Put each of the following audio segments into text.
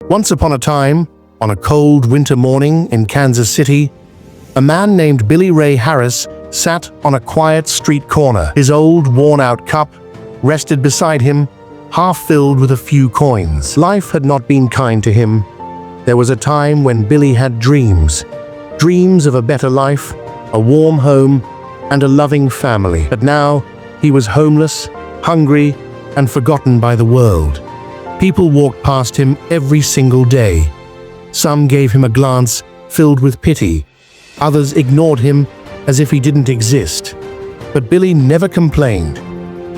Once upon a time, on a cold winter morning in Kansas City, a man named Billy Ray Harris sat on a quiet street corner. His old, worn-out cup rested beside him, half filled with a few coins. Life had not been kind to him. There was a time when Billy had dreams of a better life, a warm home, and a loving family. But now, he was homeless, hungry, and forgotten by the world. People walked past him every single day. Some gave him a glance filled with pity. Others ignored him as if he didn't exist. But Billy never complained.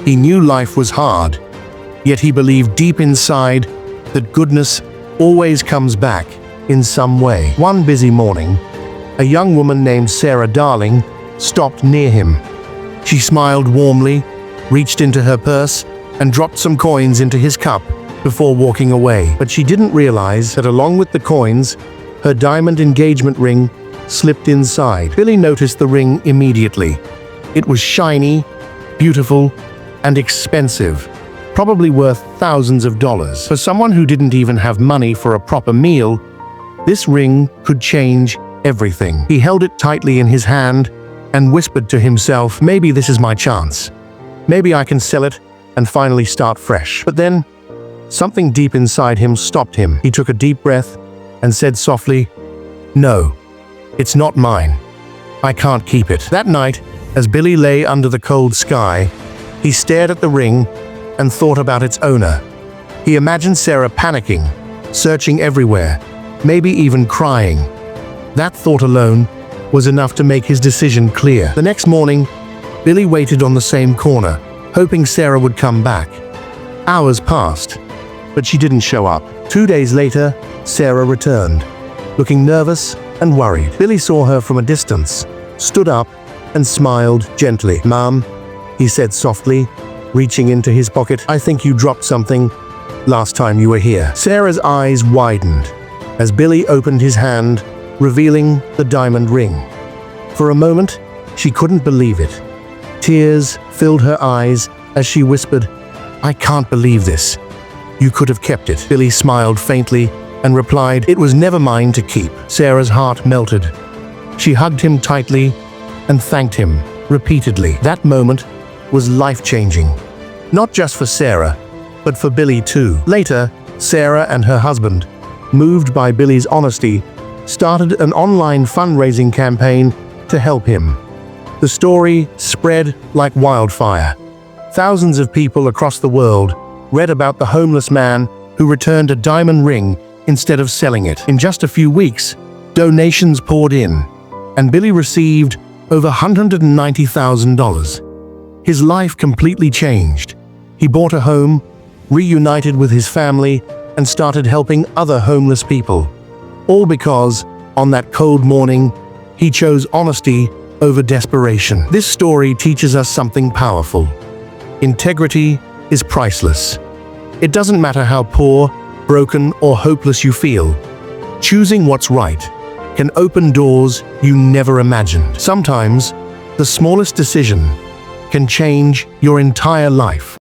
He knew life was hard, yet he believed deep inside that goodness always comes back in some way. One busy morning, a young woman named Sarah Darling stopped near him. She smiled warmly, reached into her purse, and dropped some coins into his cup before walking away. But she didn't realize that along with the coins, her diamond engagement ring slipped inside. Billy noticed the ring immediately. It was shiny, beautiful, and expensive, probably worth thousands of dollars. For someone who didn't even have money for a proper meal, this ring could change everything. He held it tightly in his hand and whispered to himself, "Maybe this is my chance. Maybe I can sell it and finally start fresh." But then, something deep inside him stopped him. He took a deep breath and said softly, "No, it's not mine. I can't keep it." That night, as Billy lay under the cold sky, he stared at the ring and thought about its owner. He imagined Sarah panicking, searching everywhere, maybe even crying. That thought alone was enough to make his decision clear. The next morning, Billy waited on the same corner, hoping Sarah would come back. Hours passed, but she didn't show up. 2 days later, Sarah returned, looking nervous and worried. Billy saw her from a distance, stood up, and smiled gently. "Mom," he said softly, reaching into his pocket, "I think you dropped something last time you were here." Sarah's eyes widened as Billy opened his hand, revealing the diamond ring. For a moment, she couldn't believe it. Tears filled her eyes as she whispered, "I can't believe this. You could have kept it." Billy smiled faintly and replied, "It was never mine to keep." Sarah's heart melted. She hugged him tightly and thanked him repeatedly. That moment was life-changing, not just for Sarah, but for Billy too. Later, Sarah and her husband, moved by Billy's honesty, started an online fundraising campaign to help him. The story spread like wildfire. Thousands of people across the world read about the homeless man who returned a diamond ring instead of selling it. In just a few weeks, donations poured in, and Billy received over $190,000. His life completely changed. He bought a home, reunited with his family, and started helping other homeless people. All because, on that cold morning, he chose honesty over desperation. This story teaches us something powerful. Integrity is priceless. It doesn't matter how poor, broken, or hopeless you feel. Choosing what's right can open doors you never imagined. Sometimes, the smallest decision can change your entire life.